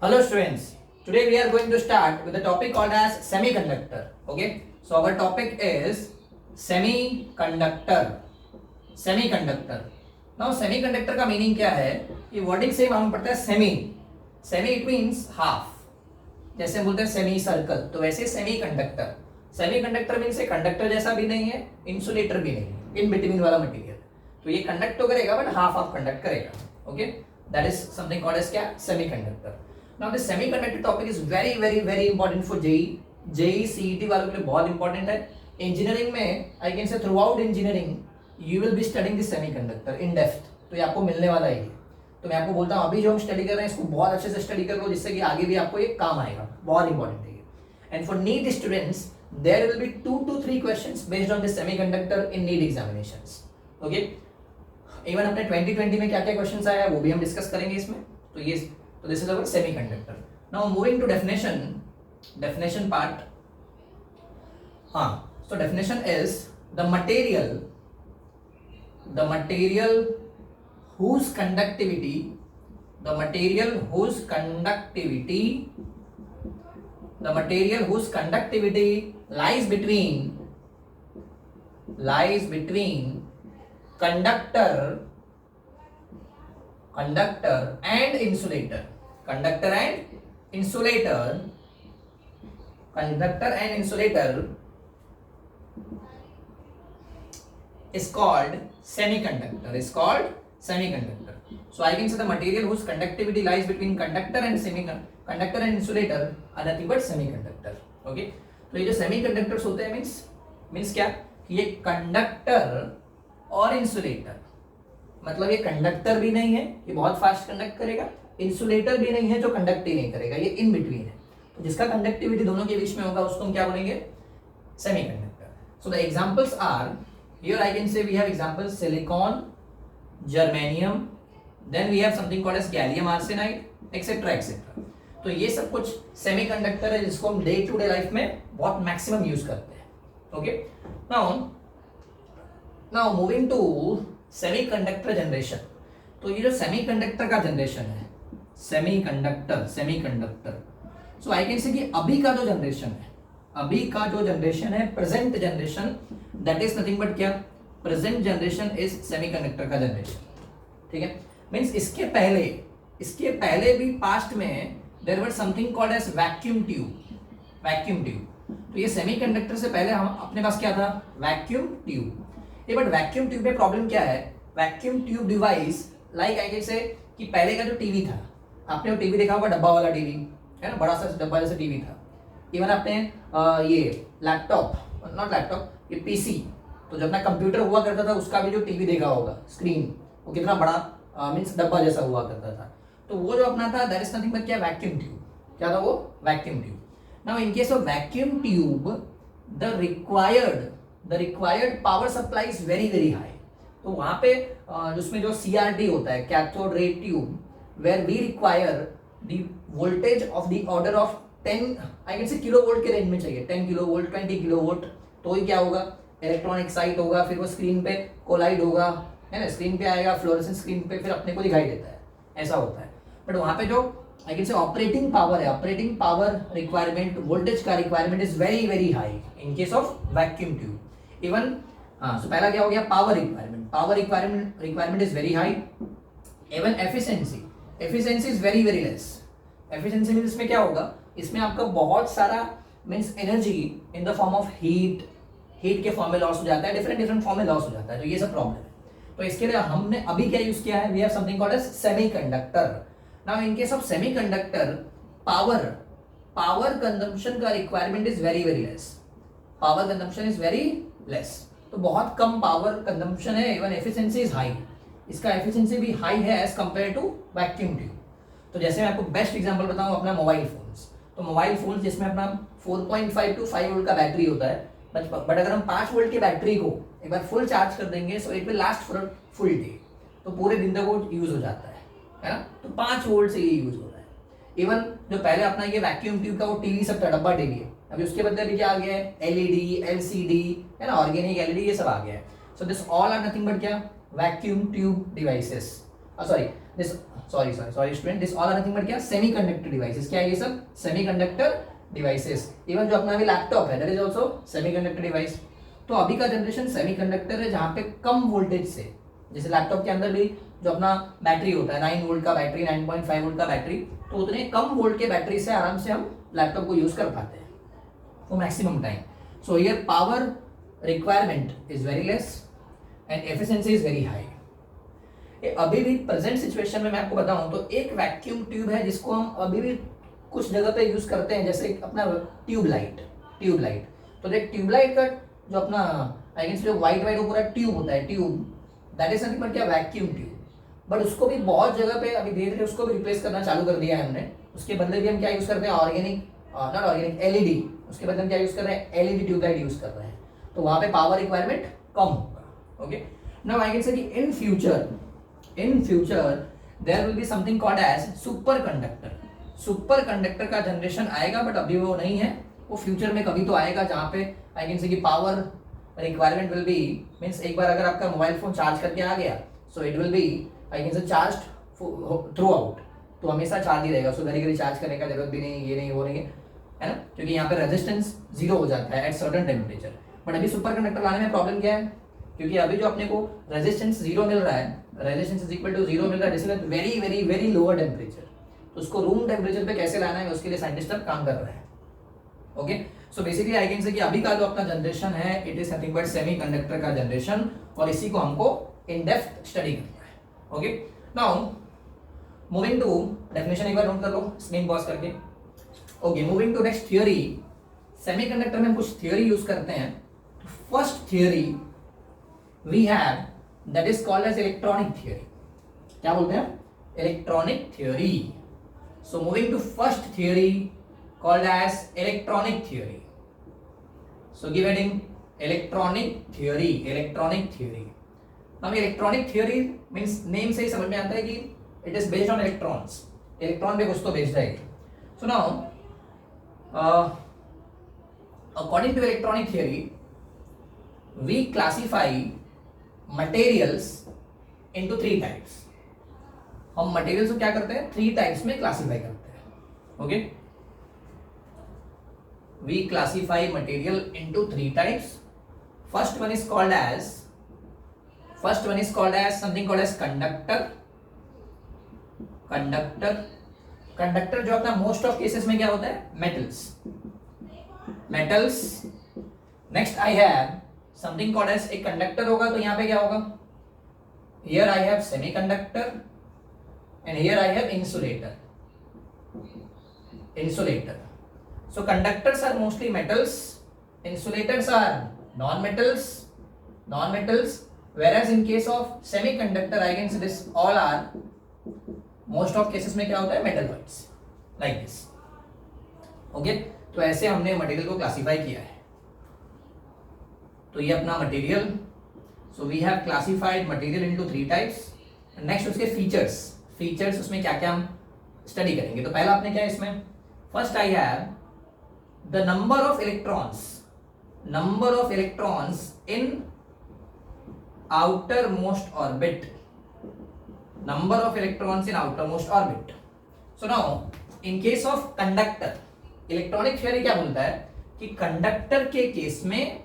Hello students, today we are going to start with a topic called as semiconductor. Okay, so our topic is semiconductor. Semiconductor. Now semiconductor का meaning क्या है कि wording से मालूम पड़ता है semi. Semi it means half. जैसे बोलते हैं सेमी सर्कल, तो वैसे semi conductor. Semi conductor means conductor जैसा भी नहीं है, इंसुलेटर भी नहीं है, इन बिटवीन वाला मटेरियल. तो ये कंडक्ट तो करेगा बट हाफ ऑफ कंडक्ट करेगा. Okay, that is something called as क्या, semiconductor. Now this semiconductor topic is very very very important for JEE CET वालों के लिए बहुत इंपॉर्टेंट है. इंजीनियरिंग में I can say throughout engineering you will be studying this semiconductor in depth. तो ये आपको मिलने वाला है. तो मैं आपको बोलता हूँ अभी जो हम स्टडी कर रहे हैं इसको बहुत अच्छे से स्टडी कर लो, जिससे कि आगे भी आपको ये काम आएगा. बहुत इंपॉर्टेंट है ये. And for NEET students there will be 2 to 3 questions based on this semiconductor in NEET examinations. Okay, even अपने 2020 में क्या क्या क्वेश्चंस आया है वो भी हम डिस्कस करेंगे इसमें. तो ये So this is our semiconductor. Now moving to definition part. So definition is the material whose conductivity lies between conductor and insulator. Conductor and insulator is called semiconductor. So I can say the material whose conductivity lies between conductor and insulator are nothing but semiconductor. Okay, तो ये जो semiconductors होते हैं means क्या कि ये conductor और insulator, मतलब ये कंडक्टर भी नहीं है, ये बहुत फास्ट कंडक्ट करेगा, इंसुलेटर भी नहीं है जो कंडक्ट ही नहीं करेगा, ये इन बिटवीन है. तो जिसका कंडक्टिविटी दोनों के बीच में होगा उसको हम क्या बोलेंगे, semiconductor. So the examples are here I can say we have examples silicon, germanium, then we have something called as gallium arsenide etcetera etcetera. तो ये सब कुछ सेमीकंडक्टर है जिसको हम डे टू डे लाइफ में बहुत मैक्सिमम यूज करते हैं. Okay, now moving to semiconductor generation. तो ये जो सेमीकंडक्टर का जनरेशन है, semiconductor so I can say कि अभी का जो जनरेशन है present generation, that is nothing but क्या, प्रेजेंट जनरेशन इज सेमीकंडक्टर का जनरेशन. ठीक है, मींस इसके पहले भी पास्ट में there were something called as vacuum tube. तो ये सेमीकंडक्टर से पहले हम अपने पास क्या था, वैक्यूम ट्यूब. ये बट वैक्यूम ट्यूब में प्रॉब्लम क्या है, vacuum tube device like I can say कि पहले का जो टीवी था, आपने वो टीवी देखा होगा, डब्बा वाला टीवी है ना, बड़ा सा डब्बा जैसा टीवी था. इवन आपने ये ये पीसी, तो जब मैं कंप्यूटर हुआ करता था उसका भी जो टीवी देखा होगा, स्क्रीन वो कितना बड़ा मीन्स डब्बा जैसा हुआ करता था. तो वो जो अपना था दैट इज नथिंग बट क्या, वैक्यूम ट्यूब. क्या था वो, vacuum tube. Now in case of vacuum tube the required power supply is very very high. तो वहां पे उसमें जो CRT होता है, cathode ray tube, where we require the voltage of the order of 10 I can say kilovolt के range में चाहिए, 10 किलोवोल्ट 20 किलोवोल्ट. तो ही क्या होगा, इलेक्ट्रॉन एक्साइट होगा, फिर वो स्क्रीन पे कोलाइड होगा, है ना, स्क्रीन पे आएगा, फ्लोरेसेंस स्क्रीन पे फिर अपने को दिखाई देता है, ऐसा होता है. बट वहां पे जो I can say operating power requirement, voltage का requirement is very very high in case of vacuum tube. Even so पहला क्या हो गया, power requirement is very high. Even efficiency is very very less. Efficiency means इसमें क्या होगा, इसमें आपका बहुत सारा means energy in the form of heat के फॉर्म में लॉस हो जाता है, डिफरेंट फॉर्म में लॉस हो जाता है. तो ये सब प्रॉब्लम है. तो इसके लिए हमने अभी क्या यूज किया है, we have something called as semiconductor. Now in case of semiconductor power consumption का requirement is very very less. Power consumption is very less, तो बहुत कम पावर कंजम्पशन है. इवन एफिशिएंसी इज हाई, इसका एफिशिएंसी भी high है as compare to vacuum tube. तो जैसे मैं आपको बेस्ट एग्जांपल बताऊं अपना मोबाइल फोन्स. तो मोबाइल फोन्स जिसमें अपना 4.5 to 5 वोल्ट का बैटरी होता है, बट अगर हम 5 वोल्ट की बैटरी को एक बार फुल चार्ज कर देंगे सो it will last for a full day. तो पूरे दिन तक वो यूज हो जाता है ना. तो 5 वोल्ट से ये यूज हो रहा है. इवन जो पहले अपना ये वैक्यूम ट्यूब का वो टीवी सब था, डब्बा टीवी है, अभी उसके बदले अभी क्या आ गया है, एलईडी, एलसीडी, है ना, ऑर्गेनिक एलईडी, ये सब आ गया है. So this all are nothing but क्या, vacuum tube devices, sorry this sorry student, this all are nothing but क्या, सेमीकंडक्टर डिवाइसेस। क्या है ये सब, सेमीकंडक्टर डिवाइसेस। इवन जो अपना अभी लैपटॉप है that is also semiconductor device. तो अभी का जनरेशन सेमीकंडक्टर है जहाँ पे कम वोल्टेज से, जैसे लैपटॉप के अंदर भी जो अपना बैटरी होता है 9 वोल्ट का बैटरी, 9.5 वोल्ट का बैटरी, तो उतने कम वोल्ट के बैटरी से आराम से हम लैपटॉप को यूज कर पाते हैं for maximum time. So here power requirement is very less and efficiency is very high. अभी भी प्रेजेंट सिचुएशन में मैं आपको बताऊं तो एक वैक्यूम ट्यूब है जिसको हम अभी भी कुछ जगह पे यूज करते हैं, जैसे अपना ट्यूबलाइट। तो देख ट्यूबलाइट का जो अपना आई कैन से व्हाइट पूरा ट्यूब होता है, tube that is nothing but क्या, वैक्यूम ट्यूब। बट उसको भी बहुत जगह पे अभी धीरे धीरे उसको भी रिप्लेस करना चालू कर दिया है हमने। उसके बदले भी हम क्या यूज करते हैं, नॉट ऑर्गेनिक, एलईडी। उसके बदले हम क्या यूज कर रहे हैं, एलईडी ट्यूबलाइट यूज कर रहे हैं। तो वहां पे पावर रिक्वायरमेंट कम होगा। Okay, now I can say कि in future there will be something called as superconductor का जनरेशन आएगा, बट अभी वो नहीं है, वो फ्यूचर में कभी तो आएगा, जहाँ पे आई कैन से कि power requirement will be means एक बार अगर आपका मोबाइल फोन चार्ज करके आ गया, so it will be I can say charge throughout, तो हमेशा चार्ज ही रहेगा। सो घड़ी चार्ज करने का जरूरत भी नहीं, ये नहीं वो नहीं है ना, क्योंकि यहाँ पे रेजिस्टेंस जीरो हो जाता है एट सर्टेन टेम्परेचर। बट अभी सुपर कंडक्टर लाने में प्रॉब्लम क्या है, क्योंकि अभी जो अपने को रेजिस्टेंस जीरो मिल रहा है, resistance is equal to zero मिल रहा है, this is very very very lower temperature. तो उसको रूम टेम्परेचर पे कैसे लाना है, उसके लिए साइंटिस्ट अब काम कर रहे हैं। Okay, so basically I can say कि अभी का जो अपना जनरेशन है it is nothing but semiconductor का जनरेशन, और इसी को हमको इन डेप्थ स्टडी करना है। Okay, now moving to definition, एक बार नोट कर लो स्क्रीन पॉज करके। Okay, moving to next theory. Semiconductor में हम कुछ थियोरी यूज करते हैं। First theory we have that is called as electronic theory. क्या बोलते हैं, electronic theory. So moving to first theory called as electronic theory. So give heading electronic theory. Now electronic theory means name से ही समझ में आता है कि it is based on electrons. Electron पे कुछ तो बेस्ड है। So now according to electronic theory we classify materials into 3 types. हम materials को क्या करते हैं, 3 types में classify करते हैं। Okay, we classify material into 3 types. First one is called as something called as conductor जो अपना मोस्ट ऑफ केसेस में क्या होता है, metals. Next I have something called as, एक कंडक्टर होगा तो यहाँ पे क्या होगा, here I have semiconductor and here I have insulator. So conductors are mostly metals, insulators are non-metals, whereas in case of semiconductor I can say this all are most of cases में क्या होता है, metalloids like this. Okay, तो ऐसे हमने material को classify किया है। तो ये अपना material, so we have classified material into 3 types. Next उसके फीचर्स उसमें क्या क्या हम स्टडी करेंगे। तो पहला आपने क्या है इसमें, first I have the number of electrons in outermost orbit. So now in case of conductor, electronic theory क्या बोलता है कि कंडक्टर के केस में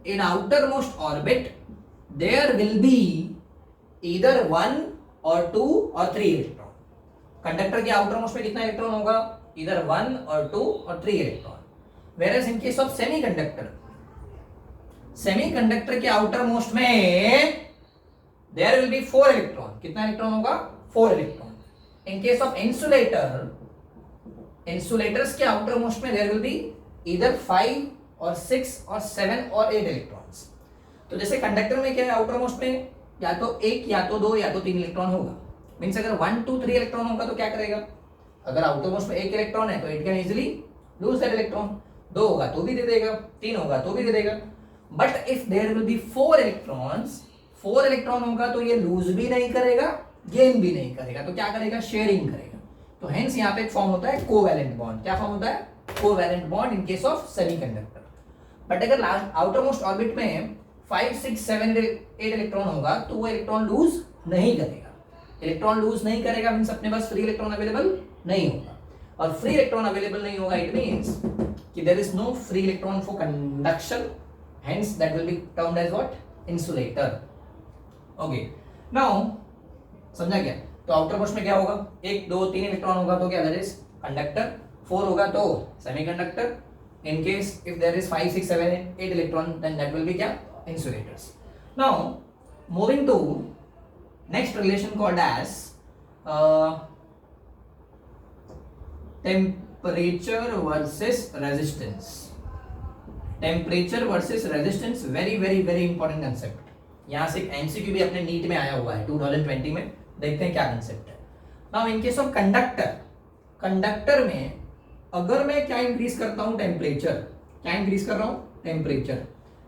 in outermost orbit there will be either 1 or 2 or 3 electron. Conductor के outermost में कितना electron होगा, either 1 or 2 or 3 electron. Whereas in case of semiconductor के आउटर मोस्ट में there will be 4 इलेक्ट्रॉन। कितना इलेक्ट्रॉन होगा, 4 electron. In case of insulators के outer most में there will be either 5 or 6 or 7 or 8 electrons. तो जैसे conductor में क्या है, आउटर मोस्ट में या तो 1 या तो 2 या तो 3 इलेक्ट्रॉन होगा। मीन्स अगर 1 2 3 इलेक्ट्रॉन होगा तो क्या करेगा, अगर आउटर मोस्ट में 1 इलेक्ट्रॉन है तो it can easily lose that electron. 2 होगा तो भी दे देगा, 3 होगा तो भी दे देगा। But if there will be 4 electron होगा तो ये लूज भी नहीं करेगा, गेन भी नहीं करेगा, तो क्या करेगा, शेयरिंग करेगा। तो हेंस यहाँ पे एक फॉर्म होता है कोवैलेंट बॉन्ड। क्या फॉर्म होता है, covalent bond in case of semiconductor. But अगर आउटर मोस्ट ऑर्बिट में 5 6 7 8 इलेक्ट्रॉन होगा तो वो इलेक्ट्रॉन लूज नहीं करेगा। इलेक्ट्रॉन लूज नहीं करेगा मीन्स अपने पास फ्री इलेक्ट्रॉन अवेलेबल नहीं होगा, और फ्री इलेक्ट्रॉन अवेलेबल नहीं होगा इट मीन्स कि there is no free electron for conduction, hence that will be termed as what, insulator. Okay, now समझा क्या? तो आउटर मोस्ट में क्या होगा, 1 2 3 इलेक्ट्रॉन होगा तो क्या, दैट इज कंडक्टर, 4 होगा तो semiconductor, in case if there is 5 6 7 8 electron then that will be क्या, insulators. Now moving to next relation called as temperature versus resistance. Temperature versus resistance, very very very important concept. यहाँ से MCQ भी अपने NEET में आया हुआ है 2020 में, देखते हैं क्या कंसेप्ट है। Now in case of conductor, conductor में अगर मैं क्या इंक्रीज करता हूं, टेम्परेचर, क्या इंक्रीज कर रहा हूं, टेम्परेचर,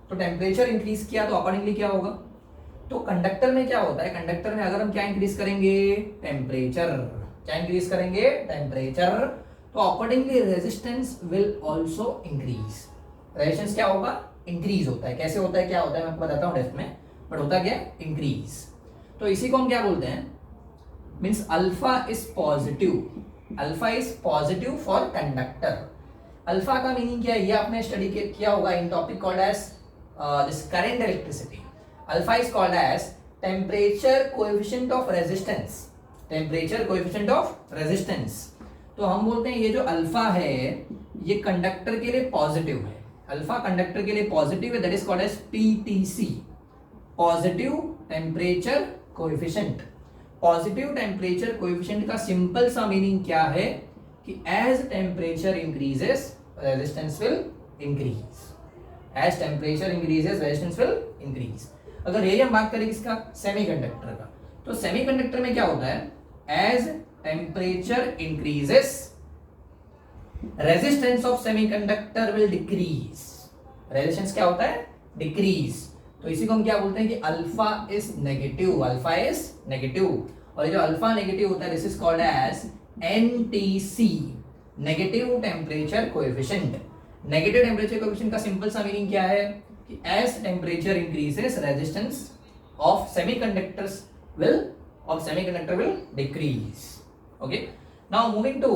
तो टेम्परेचर इंक्रीज किया तो अकॉर्डिंगली क्या होगा, तो कंडक्टर में क्या होता है, कंडक्टर में अगर हम क्या इंक्रीज करेंगे, टेम्परेचर, क्या इंक्रीज करेंगे, टेम्परेचर, तो accordingly resistance will also increase. Resistance क्या होगा, इंक्रीज होता है। कैसे होता है, क्या होता है, मैं आपको बताता हूं डेप्थ में, बट होता क्या, इंक्रीज। तो इसी को हम क्या बोलते हैं, means alpha is positive, alpha is positive for conductor. Alpha का मीनिंग क्या है, ये आपने स्टडी किया होगा in topic called as this current electricity. Alpha is called as temperature coefficient of resistance, temperature coefficient of resistance. तो हम बोलते हैं ये जो अल्फा है ये कंडक्टर के लिए पॉजिटिव है, अल्फा कंडक्टर के लिए पॉजिटिव है, that is called as PTC, positive temperature coefficient. Positive temperature coefficient का सिंपल सा मीनिंग क्या है कि as temperature increases resistance will increase, as temperature increases resistance will increase. अगर यही हम बात करें इसका सेमीकंडक्टर का, तो सेमीकंडक्टर में क्या होता है, as temperature increases resistance of semiconductor will decrease. Resistance क्या होता है, डिक्रीज। तो इसी को हम क्या बोलते हैं कि alpha is negative, alpha is negative. और ये जो अल्फा नेगेटिव होता है this is called as NTC, negative temperature coefficient. Negative temperature coefficient का सिंपल सा मीनिंग क्या है कि as temperature increases resistance of semiconductors will decrease. Okay, now moving to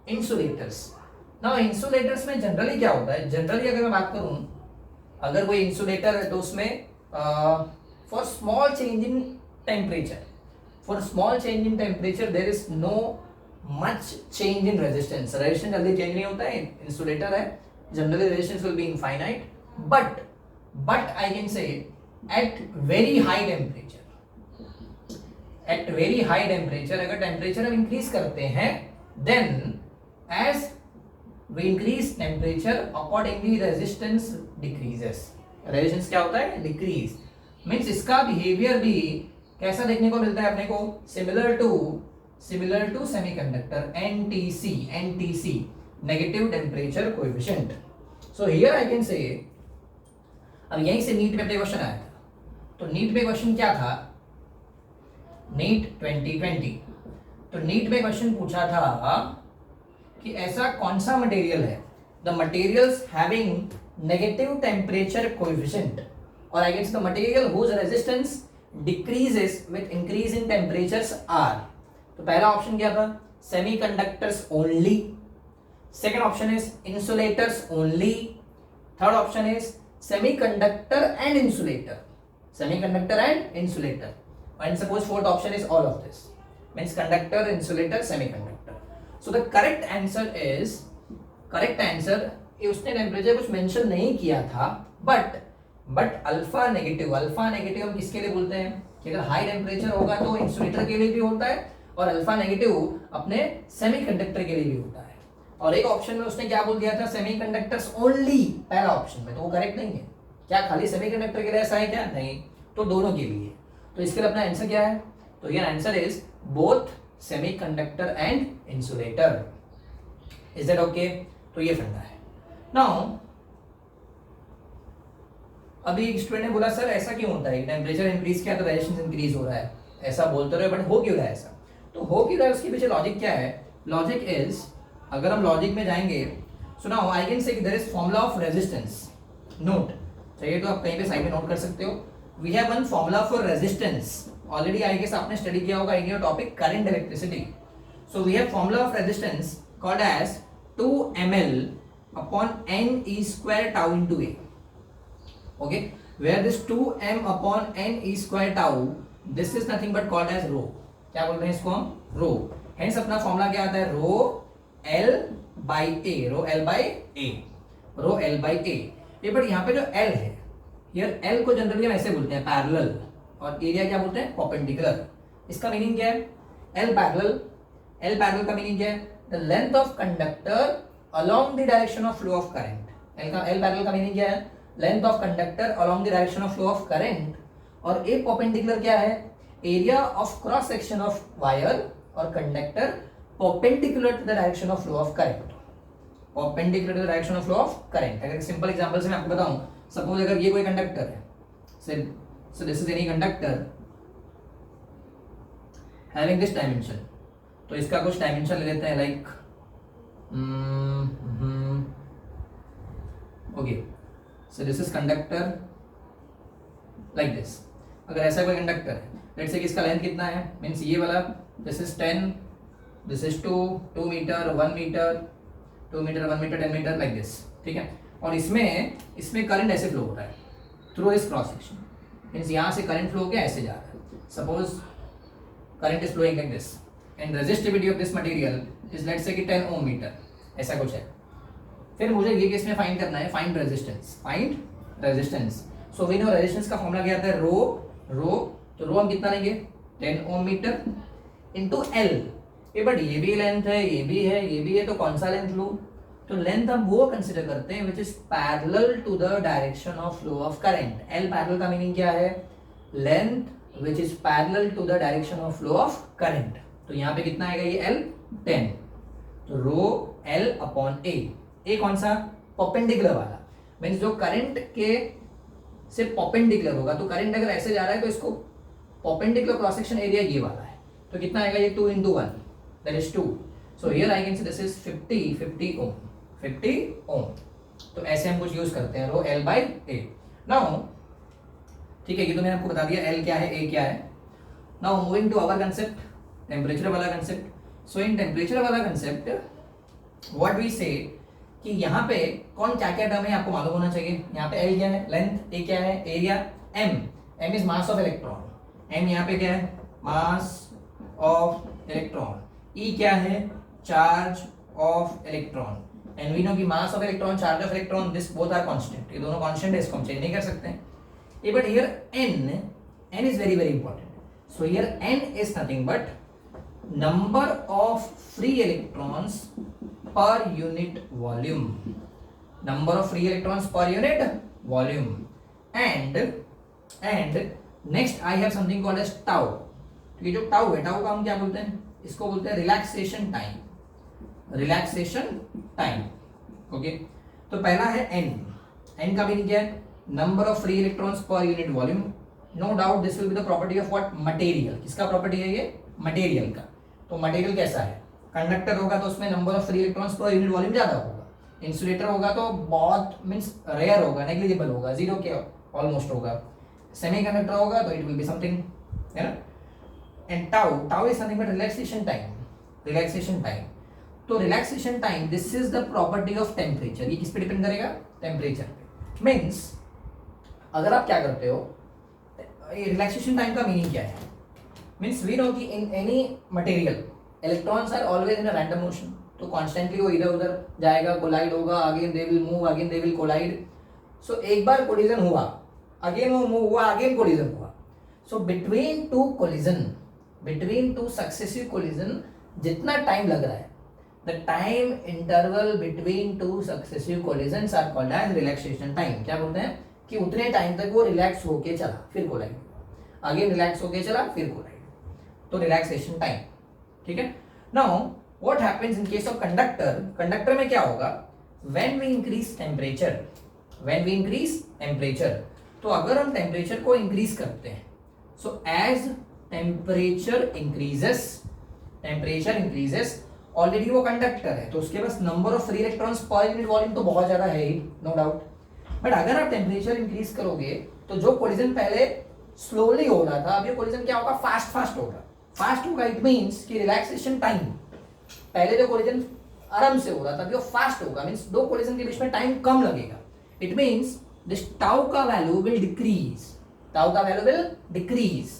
insulators. Now insulators में जनरली क्या होता है, जनरली अगर मैं बात करूं, अगर कोई इंसुलेटर है तो उसमें for small change in temperature, for small change in temperature there is no much change in resistance, resistance जल्दी चेंज नहीं होता है, इंसुलेटर है, generally resistance will be infinite, but I can say at very high temperature, at very high temperature अगर temperature हम increase करते हैं then as we increase temperature accordingly resistance decreases। resistance क्या होता है, decrease, means इसका behavior भी कैसा देखने को मिलता है अपने को, similar to semiconductor, NTC negative temperature coefficient। so here I can say, अब यहीं से नीट में क्वेश्चन आया था, तो नीट में क्वेश्चन क्या था, नीट 2020, तो नीट में क्वेश्चन पूछा था कि ऐसा कौन सा मटेरियल है, the materials having negative temperature coefficient, और I guess the material whose resistance decreases with increase in temperatures are. तो पहला ऑप्शन क्या था, semiconductors only, second option is insulators only, third option is semiconductor and insulator, semiconductor and insulator, and suppose fourth option is all of this, means conductor, insulator, semiconductor. So the correct answer is, correct answer, उसने temperature कुछ mention नहीं किया था, but alpha negative हम किसके लिए बोलते हैं कि अगर हाई टेम्परेचर होगा तो इंसुलेटर के लिए भी होता है, और अल्फा नेगेटिव अपने सेमीकंडक्टर के लिए भी होता है। और एक ऑप्शन में उसने क्या बोल दिया था, सेमीकंडक्टर्स ओनली, पहला ऑप्शन में, तो वो करेक्ट नहीं है। क्या खाली सेमीकंडक्टर के लिए ऐसा है क्या, नहीं, तो दोनों के लिए। तो इसके लिए अपना आंसर क्या है, तो ये answer is both semiconductor and insulator। is that okay? तो ये फंडा है। नाउ अभी एक स्टूडेंट ने बोला सर ऐसा क्यों होता है, टेम्परेचर इंक्रीज किया तो रेजिस्टेंस इंक्रीज हो रहा है, ऐसा बोलते रहे, बट हो क्यों रहा है ऐसा, तो हो क्यों रहा है उसके पीछे लॉजिक क्या है, लॉजिक इज, अगर हम लॉजिक में जाएंगे, so now I can say there is formula of resistance, note चाहिए तो आप कहीं पे साइड में नोट कर सकते हो, we have one formula for resistance already I guess आपने स्टडी किया होगा in your topic current electricity. So we have formula of resistance called as 2 ml upon n e square tau into A. Okay, where this 2m upon n e square tau, this is nothing but called as rho. क्या बोलते हैं इसको हम? रो. Hence अपना formula क्या आता है? Rho L by A. Rho L by A. Rho L by A. ये बट यहाँ पे जो L है, यार L को जनरली हम ऐसे बोलते हैं पैरेलल, और एरिया क्या बोलते हैं? परपेंडिकुलर. इसका मीनिंग क्या है? L parallel. L पैरेलल का मीनिंग क्या है? The length of conductor along the direction of flow of current. L parallel का मीनिंग क्या है? Length of conductor along the direction of flow of current. और A परपेंडिकुलर क्या है? Area of cross section of wire और conductor perpendicular to the direction of flow of current. Perpendicular to the direction of flow of current. अगर simple example से मैं आपको बताऊं, suppose अगर ये कोई कंडक्टर है, so this is any conductor having this dimension, तो इसका कुछ डायमेंशन ले लेते हैं like okay, so this is conductor like this. अगर ऐसा कोई कंडक्टर है, लेट्स से कि इसका लेंथ कितना है, मींस ये वाला, this is 10, this is 2 metre, 1 metre, 2 metre, 1 metre, 10 metre like this. ठीक है. और इसमें करंट ऐसे फ्लो हो रहा है through this cross section. Means यहाँ से करंट फ्लो होकर ऐसे जा रहा है. Suppose current is flowing like this and resistivity of this material is let's say कि 10 ओम मीटर, ऐसा कुछ है. फिर मुझे ये केस में फाइंड करना है, find resistance. So we know resistance का फॉर्मूला क्या आता है? रो. तो रो हम कितना लेंगे? 10 ओम मीटर इंटू एल. बट ये भी लेंथ है, ये भी है, तो कौन सा लेंथ लूं? तो लेंथ हम वो कंसिडर करते हैं which is parallel to the direction of flow of current. L parallel का मीनिंग क्या है? Length which is parallel to the direction of flow of current. तो यहाँ पे कितना आएगा? ये एल 10. तो रो एल अपॉन ए कौन सा? परपेंडिकुलर वाला. मीन्स जो करंट के से परपेंडिकुलर होगा. तो करंट अगर ऐसे जा रहा है तो इसको परपेंडिकुलर क्रॉस सेक्शन एरिया ये वाला है. तो कितना आएगा? ये 2 into 1, that is 2. So here I can से दिस इज 50 ओम. 50 ओम. तो ऐसे हम कुछ यूज करते हैं, rho L by A. Now ठीक है, ये तो मैंने आपको बता दिया एल क्या है, ए क्या है. Now moving to our concept, temperature वाला कंसेप्ट. सो इन टेम्परेचर वाला कंसेप्ट व्हाट वी से कि यहाँ पे कौन क्या क्या टर्म है आपको मालूम होना चाहिए. यहाँ पे एल क्या है? लेंथ. ए क्या है? Area. M is mass of electron. M यहाँ पे क्या है? मास ऑफ इलेक्ट्रॉन. ई क्या है? Charge of electron. And we know कि mass of electron, charge of electron, this both are constant. ये दोनों कांस्टेंट है, इसको हम चेंज नहीं कर सकते हैं. But here n is very important. So here n is nothing but number of free electrons per unit volume. Number of free electrons per unit volume. And next I have something called as tau. तो ये जो tau है, tau का हम क्या बोलते हैं? इसको बोलते हैं रिलैक्सेशन टाइम. ओके. तो पहला है n का मीनिंग क्या है? Number of free electrons per unit volume. No doubt this will be the property of what? Material. किसका प्रॉपर्टी है ये? मटेरियल का. तो मटेरियल कैसा है? कंडक्टर होगा तो उसमें number of free electrons per unit volume ज्यादा होगा. इंसुलेटर होगा तो बहुत मींस रेयर होगा, नेग्लिजिबल होगा, जीरो के ऑलमोस्ट होगा. सेमीकंडक्टर होगा तो इट विल बी समथिंग, है ना. And tau is something but relaxation time. तो relaxation time, this is the property of temperature. ये किस पे डिपेंड करेगा? टेम्परेचर पे. मीन्स अगर आप क्या करते हो, रिलैक्सेशन टाइम का मीनिंग क्या है? Means we know कि in any material electrons are always in a random motion. तो constantly वो इधर उधर जाएगा, कोलाइड होगा, again they will move, again they will collide. So एक बार कोलिजन हुआ, again वो मूव हुआ, again कोलिजन हुआ. So between two successive collision जितना टाइम लग रहा है, the time interval between two successive collisions are called as relaxation time. क्या बोलते हैं? कि उतने टाइम तक वो रिलैक्स होके चला, फिर कोलाइड, अगेन रिलैक्स होके चला, फिर कोलाइड. तो रिलैक्सेशन टाइम. ठीक है. Now what happens in case of conductor में क्या होगा? व्हेन वी इंक्रीज टेम्परेचर, तो अगर हम टेम्परेचर को इंक्रीज करते हैं, so as temperature increases, already वो कंडक्टर है तो उसके पास number of free electrons per unit volume तो बहुत ज्यादा है ही, नो डाउट. बट अगर आप टेम्परेचर इंक्रीज करोगे तो जो कोलिजन पहले स्लोली हो रहा था, अब ये कोलिजन क्या होगा, फास्ट होगा। फास्ट होगा इट मीन्स कि रिलैक्सेशन टाइम, पहले जो कोलिजन आराम से हो रहा था अभी वो फास्ट होगा, मीन्स दो कोलिजन के बीच में टाइम कम लगेगा। इट मीन्स दिस टाउ का वैल्यू विल डिक्रीज, टाउ का value will decrease,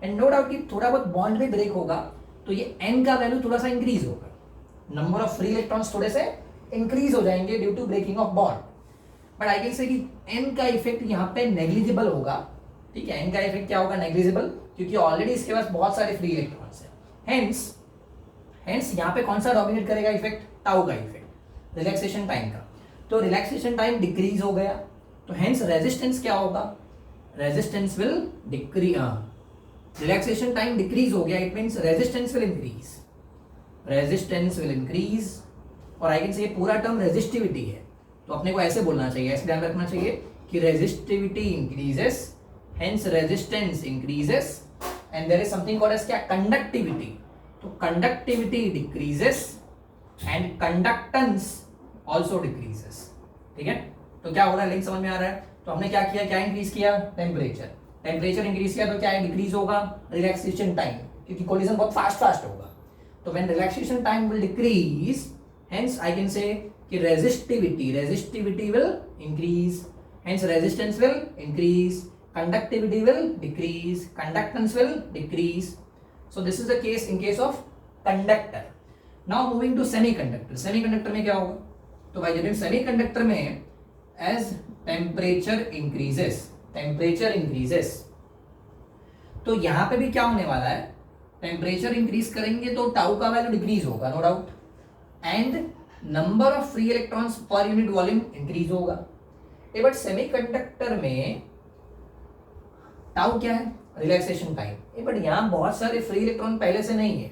and no doubt कि थोड़ा बहुत बॉन्ड भी ब्रेक होगा तो ये n का वैल्यू थोड़ा सा इंक्रीज होगा, नंबर ऑफ फ्री इलेक्ट्रॉन्स थोड़े से इंक्रीज हो जाएंगे due to breaking of bond. But I can say कि n का इफेक्ट यहाँ पे नेग्लिजिबल होगा, ठीक है, n का इफेक्ट क्या होगा, नेग्लिजिबल, क्योंकि ऑलरेडी इसके पास बहुत सारे फ्री इलेक्ट्रॉन्स हैं। हेंस यहाँ पे कौन सा डोमिनेट करेगा इफेक्ट, टाउ का इफेक्ट, रिलैक्सेशन टाइम का। तो रिलैक्सेशन टाइम डिक्रीज हो गया तो हेंस रेजिस्टेंस क्या होगा, resistance will decrease, relaxation time decrease हो गया, it means resistance will increase, resistance will increase. और आई कैन से पूरा टर्म रेजिस्टिविटी है तो अपने को ऐसे बोलना चाहिए, ऐसे ध्यान रखना चाहिए कि resistivity increases, hence resistance increases, and there is something called as क्या, कंडक्टिविटी, तो conductivity decreases and conductance also decreases, ठीक है। तो क्या हो रहा है, लिंक समझ में आ रहा है। तो हमने क्या किया, क्या इंक्रीज किया, टेम्परेचर, टेम्परेचर इंक्रीज किया तो क्या है, डिक्रीज होगा रिलैक्सेशन टाइम, क्योंकि कोलिजन बहुत फास्ट होगा। तो when relaxation time will decrease, hence I can say कि resistivity will increase, hence resistance will increase, conductivity will decrease, conductance will decrease. So this is the case in case of conductor. Now moving to semiconductor. Semiconductor में क्या होगा, तो भाई जब semiconductor में as temperature increases, तो यहाँ पे भी क्या होने वाला है, टेम्परेचर इंक्रीज करेंगे तो टाउ का वैल्यू डिक्रीज होगा, no doubt, and number of free electrons per unit volume increase होगा। बट सेमीकंडक्टर में टाउ क्या है, रिलैक्सेशन टाइम, बट यहाँ बहुत सारे फ्री इलेक्ट्रॉन पहले से नहीं है,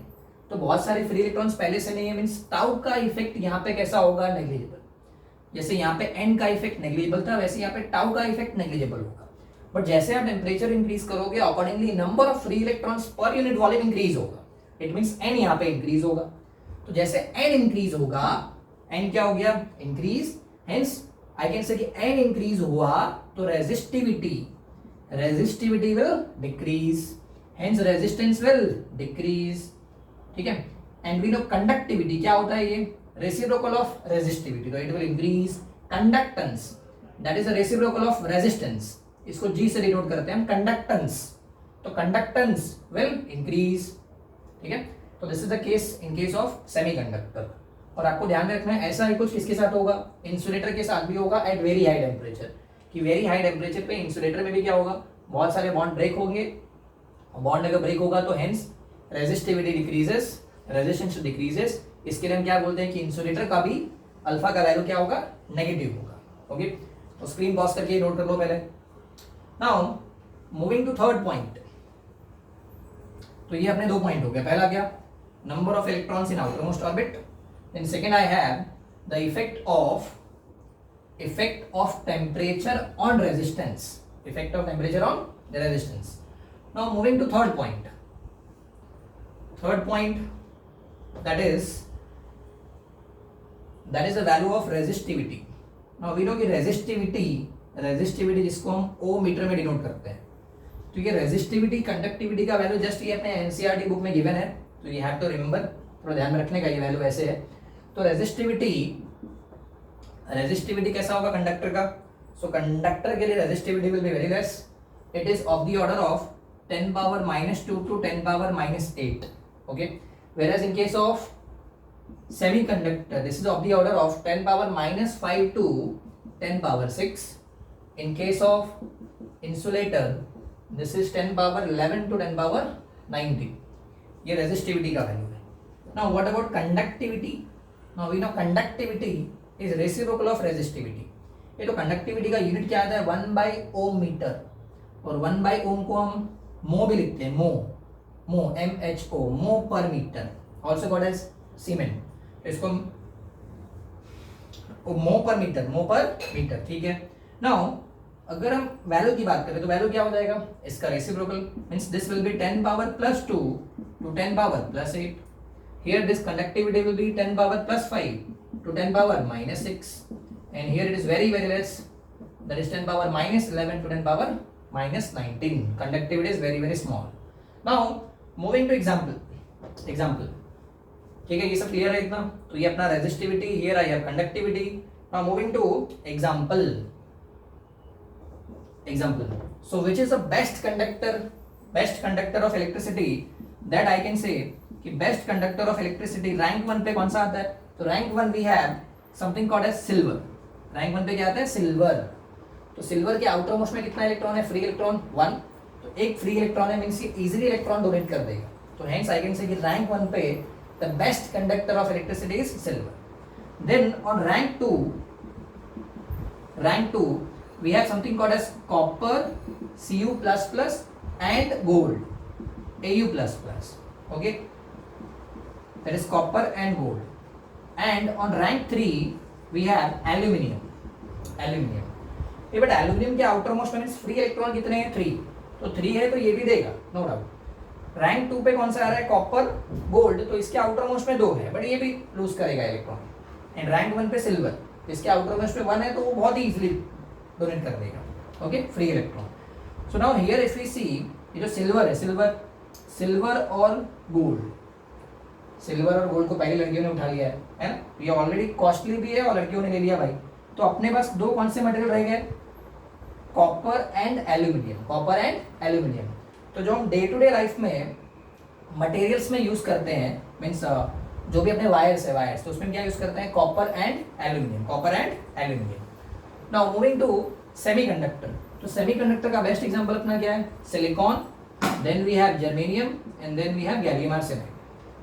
तो बहुत सारे फ्री इलेक्ट्रॉन्स पहले से नहीं है मींस टाउ का इफेक्ट यहाँ पे कैसा होगा, नेग्लिजिबल। जैसे यहाँ पे n का इफेक्ट नेग्लिजिबल था वैसे यहाँ पे टाउ का इफेक्ट नेग्लिजिबल होगा। बट जैसे आप टेम्परेचर इंक्रीज करोगे accordingly number of free electrons per unit volume increase होगा, इट मींस n यहाँ पे इंक्रीज होगा। तो जैसे n इंक्रीज होगा, n क्या हो गया, increase, hence I can say कि n इंक्रीज हुआ तो resistivity will decrease, hence resistance will decrease, ठीक है। एंड वी नो कंडक्टिविटी क्या होता है, ये रेसिप्रोकल ऑफ रेजिस्टिविटी, तो it will increase. Conductance that is a reciprocal of resistance, इसको G से डिनोट करते हैं हम, कंडक्टेंस, तो कंडक्टेंस विल इंक्रीज, ठीक है। तो this is the case in case of semiconductor. और आपको ध्यान रखना है ऐसा ही कुछ किसके साथ होगा, इंसुलेटर के साथ भी होगा एट वेरी हाई टेम्परेचर, कि वेरी हाई टेम्परेचर पे इंसुलेटर में भी क्या होगा, बहुत सारे बॉन्ड ब्रेक होंगे, बॉन्ड अगर ब्रेक होगा तो hence resistivity decreases, resistance decreases. इसके लिए हम क्या बोलते हैं कि इंसुलेटर का भी अल्फा का वैल्यू क्या होगा, नेगेटिव होगा, ओके। तो स्क्रीन पॉज करके नोट कर लो पहले। Now moving to third point, तो ये अपने दो पॉइंट हो गया, पहला क्या, number of electrons in outermost orbit, then second I have the effect of temperature on resistance, effect of temperature on the resistance. Now moving to third point, that is the value of resistivity. Now we know कि resistivity जिसको हम O metre में denote करते हैं, तो ये resistivity conductivity का value just ये अपने एनसीईआरटी बुक में गिवन है, तो ये हैव टू रिमेंबर, थोड़ा ध्यान में रखने का, ये वैल्यू ऐसे है। तो रेजिस्टिविटी कैसा होगा कंडक्टर का, सो कंडक्टर के लिए resistivity will be very less, it is of the order of 10 power -2 to 10 power -8, okay. whereas in case of semiconductor this is of the order of 10 power -5 to 10 power 6. In case of insulator this is 10 power 11 to 10 power 19, ये resistivity का value है। now what about conductivity? now we know conductivity is reciprocal of resistivity. ये तो conductivity का unit क्या आता है, 1/ओम metre, और 1/ओम को हम मो भी लिखते हैं, मो MHO, mho per metre, also called as siemens, इसको मो पर मीटर, ठीक है। नाउ अगर हम वैल्यू की बात करें तो वैल्यू क्या हो जाएगा, इसका reciprocal means this will B 10 power +2 to 10 power +8. Here this conductivity will be 10 power +5 to 10 power -6, and here it is very very less, that is 10 power -11 to 10 power minus 19. Conductivity is very very small. Now moving to example. ठीक है, ये सब clear है इतना? तो ये अपना resistivity, here I have conductivity. Now moving two example. So which is the best conductor of electricity that I can say कि best conductor of electricity rank 1 पे कौन सा आता है? तो rank 1 we have something called as silver. rank 1 पे क्या आता है? सिल्वर. तो सिल्वर के आउटर मोस्ट में कितना इलेक्ट्रॉन है? Free electron 1. तो एक फ्री इलेक्ट्रॉन है मींस ये इजीली इलेक्ट्रॉन डोनेट कर देगा. तो हेंस आई कैन से कि रैंक 1 पे the best conductor of electricity is silver. Then on rank 2 we have something called as copper, Cu++ and gold, Au++. Okay, that is copper and gold. And on rank 3 we have aluminium. ये but aluminium के outer most में free electron कितने हैं? 3. तो 3 है तो ये भी देगा, नो डाउट. रैंक 2 पे कौन सा आ रहा है? Copper, gold. तो इसके आउटर मोस्ट में 2 है बट ये भी लूज करेगा इलेक्ट्रॉन. एंड रैंक 1 पे सिल्वर, इसके आउटर मोस्ट में 1 है तो वो बहुत ही इजीली डोनेट कर देगा. Okay, free electron. So now here if we see, ये जो सिल्वर है, सिल्वर और गोल्ड को पहले लड़कियों ने उठा लिया है ना? ये ऑलरेडी कॉस्टली भी है और लड़कियों ने ले लिया भाई. तो अपने पास 2 कौन से मटेरियल रह गए? Copper and aluminium. तो जो हम डे टू डे लाइफ में मटेरियल्स में यूज करते हैं, मीन्स जो भी अपने वायर्स तो उसमें क्या यूज करते हैं? Copper and aluminium. Now moving to semiconductor. तो सेमीकंडक्टर का बेस्ट एग्जांपल अपना क्या है? Silicon, then we have germanium and then we have gallium arsenide.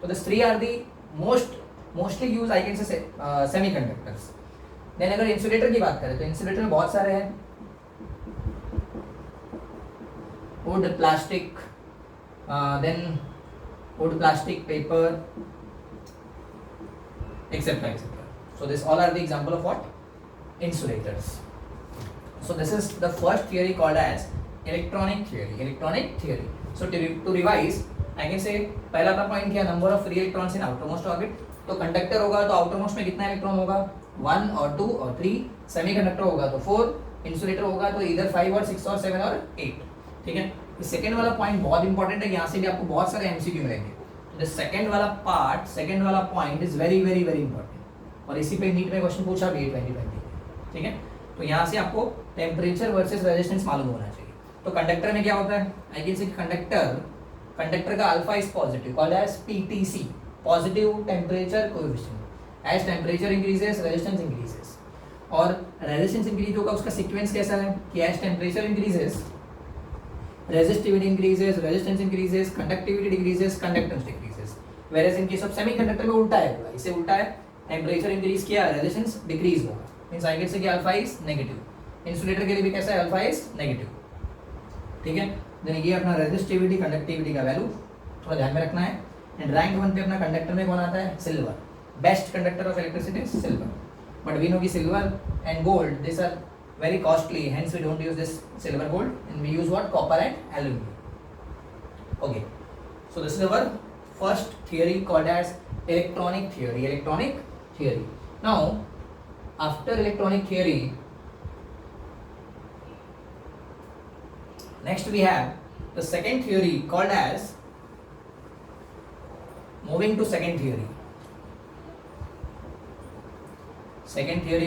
तो this 3 are the mostly use I can say semiconductors. Then अगर insulator की बात करें तो इंसुलेटर में बहुत सारे हैं. Wood, plastic, then wood, plastic, paper, etcetera. So this all are the example of what? Insulators. So this is the first theory called as electronic theory. So to revise, I can say पहला अपना point क्या? Number of free electrons in outermost orbit. तो conductor होगा तो outermost में कितना electron होगा? 1 और 2 और 3. सेमीकंडक्टर होगा तो 4. इंसुलेटर होगा तो इधर 5 और 6 और 7 और 8. ठीक है. सेकेंड वाला पॉइंट बहुत इंपॉर्टेंट है, यहाँ से भी आपको बहुत सारे एमसीक्यू मिलेंगे. द सेकेंड वाला point is very very very important और इसी पे नीट में क्वेश्चन पूछा भी 2020. ठीक है. तो यहाँ से आपको टेम्परेचर वर्सेस रेजिस्टेंस मालूम होना चाहिए. तो कंडक्टर में क्या होता है? आई कैन से कंडक्टर का alpha is positive, called as PTC, positive temperature coefficient. As temperature increases resistance increases. और रेजिस्टेंस इंक्रीज होगा उसका सीक्वेंस कैसा है कि as temperature increases resistivity increases, resistance increases, conductivity decreases, conductance decreases. Whereas in case of semiconductor में उल्टा है, पूरा इससे उल्टा है. टेम्परेचर इंक्रीज किया, रेजिस्टेंस डिक्रीज होगा. मींस आई कैन से कि अल्फा इज नेगेटिव. इंसुलेटर के लिए भी कैसा है? Alpha is negative. ठीक है. देन ये अपना रेजिस्टिविटी, कंडक्टिविटी का वैल्यू थोड़ा ध्यान में रखना है. एंड रैंक 1 पे अपना कंडक्टर में कौन आता है? Silver. Best conductor of electricity is silver. But we know कि silver and gold this are very costly, hence we don't use this silver, gold, and we use what? Copper and aluminum. Okay, so this is our first theory called as electronic theory. Now after electronic theory, next we have the second theory called as, moving to second theory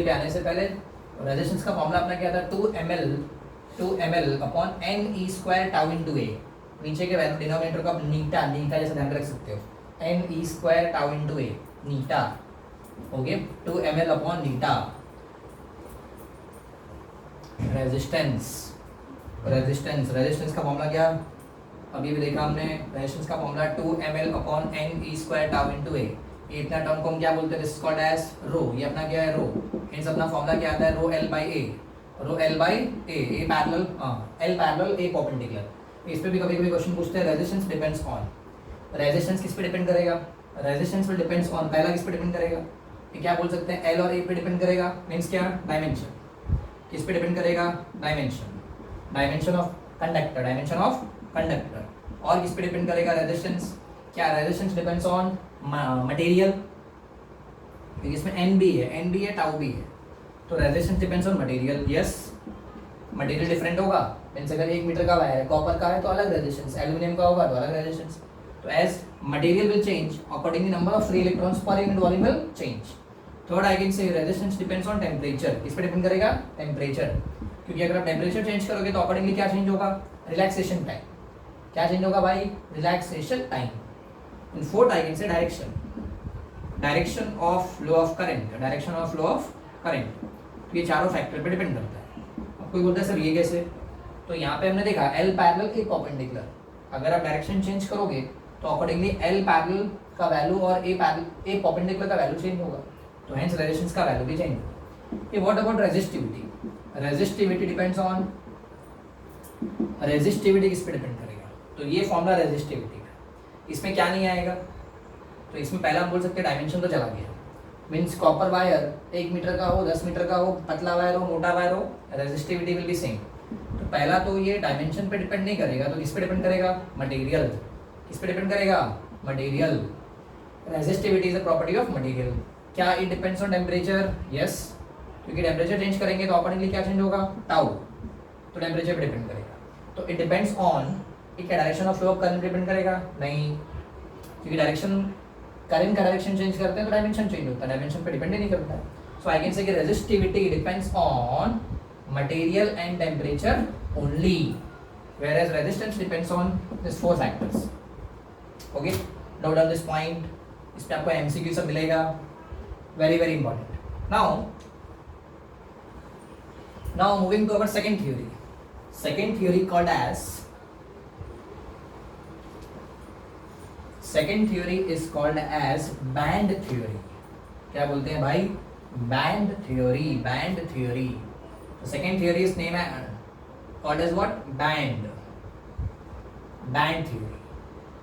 पे आने से पहले resistance का formula अपना क्या था? 2ml upon Ne² tau into A. नीचे के वैल्यू डिनोमिनेटर को आप नीटा जैसे ध्यान रख सकते हो. Ne² tau into A, Neeta. Okay, 2ml upon Neeta. Resistance का फॉर्मूला क्या? अभी भी देखा हमने. रेजिस्टेंस का formula 2ml upon Ne² tau into A. ये इतना टर्म को हम क्या बोलते हैं? दिस इज कॉल्ड एज रो. ये अपना क्या है? रो. इनसे अपना फॉर्मूला क्या आता है? Rho L by A. A parallel, L parallel A perpendicular. इस पे भी कभी कभी क्वेश्चन पूछते हैं. Resistance depends on. रेजिस्टेंस किस पे डिपेंड करेगा? Resistance will depends on. पहला किस पे डिपेंड करेगा? ये क्या बोल सकते हैं? L और A पे डिपेंड करेगा. मीन्स क्या? डायमेंशन. किस पे डिपेंड करेगा? Dimension of conductor. और किस पे डिपेंड करेगा? रेजिस्टेंस. क्या? Resistance depends on material. इसमें N है, टाउ भी है. तो resistance depends on material. Yes, material different होगा मीन्स अगर 1 मीटर का वायर है, कॉपर का है तो अलग रेजिस्टेंस, एल्यूमिनियम का होगा तो अलग रेजिस्टेंस. तो as material will change accordingly number of free electrons per unit volume will change. Third I can say resistance depends on temperature. किस पे डिपेंड करेगा? टेम्परेचर. क्योंकि अगर आप टेम्परेचर चेंज करोगे तो अकॉर्डिंगली क्या चेंज होगा? Relaxation time. क्या चेंज होगा भाई? Relaxation time. In fourth I can से direction. Direction of flow of current. Direction of flow of current. तो ये चारों फैक्टर पे डिपेंड करता है. अब कोई बोलता है सर ये कैसे? तो यहाँ पे हमने देखा L पैरेलल A परपेंडिकुलर. अगर आप डायरेक्शन चेंज करोगे तो अकॉर्डिंगली L पैरेलल का वैल्यू और A परपेंडिकुलर का वैल्यू चेंज होगा. तो हेंस रेजिस्टेंस का वैल्यू भी चेंज होगा. ये what about resistivity? Resistivity depends on, resistivity किस पे डिपेंड करेगा? तो ये फॉर्मूला रेजिस्टिविटी का. इसमें क्या नहीं आएगा? तो इसमें पहला हम बोल सकते हैं डायमेंशन तो चला गया. मीन्स कॉपर वायर 1 मीटर का हो, 10 मीटर का हो, पतला वायर हो, मोटा वायर हो, रेजिस्टिविटी विल बी सेम. तो पहला तो ये डायमेंशन पे डिपेंड नहीं करेगा. तो किस पे डिपेंड करेगा? मटेरियल. किस पे डिपेंड करेगा? Material. Resistivity is a property of material. क्या it depends on temperature? Yes. क्योंकि टेम्परेचर चेंज करेंगे तो अकॉर्डिंगली क्या चेंज होगा? टाउ. तो टेम्परेचर पे डिपेंड करेगा. तो इट डिपेंड्स ऑन, क्या direction of flow of current depend करेगा? नहीं, क्योंकि डायरेक्शन, करंट का डायरेक्शन चेंज करते हैं तो डायमेंशन चेंज होता है. डायमेंशन पे डिपेंड ही नहीं करता है. सो आई कैन से कि resistivity depends on material and temperature only, whereas resistance depends on these 4 factors. Okay, note down this point. इसमें आपको MCQ सब मिलेगा. Very very important. Now moving to our second theory. Second theory is called as band theory. क्या बोलते हैं भाई? Band theory. The second theory is named called as what? Band theory.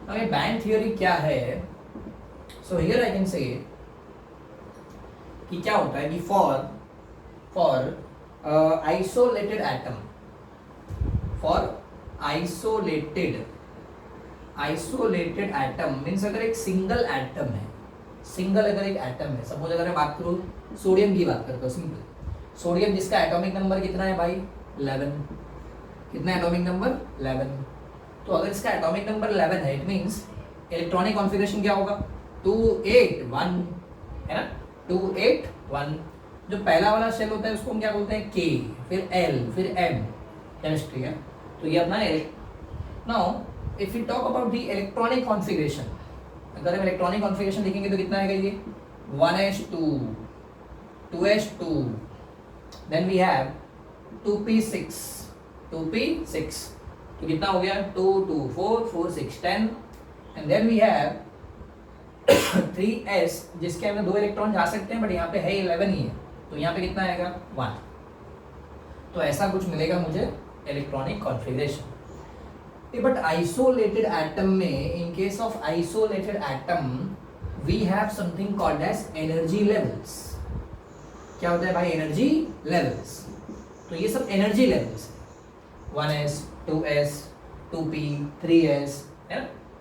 Now ये band theory क्या है? So here I can say कि क्या होता है कि for isolated atom, isolated atom means अगर एक सिंगल एटम है, सपोज अगर मैं बात करूँ सोडियम की बात करता हूँ, सिंपल सोडियम जिसका एटॉमिक नंबर कितना है भाई? 11. कितना एटॉमिक नंबर? 11. तो अगर इसका एटॉमिक नंबर 11 है, इट मींस इलेक्ट्रॉनिक कॉन्फ़िगरेशन क्या होगा? 281 है ना? 281. जो पहला वाला शेल होता है उसको हम क्या बोलते हैं? K, फिर L, फिर M. केमिस्ट्री है. तो ये अपना है. Now if you talk about the electronic configuration, अगर हम इलेक्ट्रॉनिक कॉन्फ़िगरेशन देखेंगे तो कितना आएगा ये? 1s2, 2s2. Then we have 2p6. तो कितना हो गया? 2, 2, 4, 4, 6, 10. And then we have 3s जिसके अंदर 2 इलेक्ट्रॉन जा सकते हैं, बट यहाँ पे है 11 ही है. तो यहाँ पे कितना आएगा? 1. तो ऐसा कुछ मिलेगा मुझे electronic configuration. But isolated atom में, in case of isolated atom we have something called as energy levels. क्या होता है भाई? Energy levels. तो ये सब एनर्जी लेवल्स है. 1s, 2s, 2p, 3s,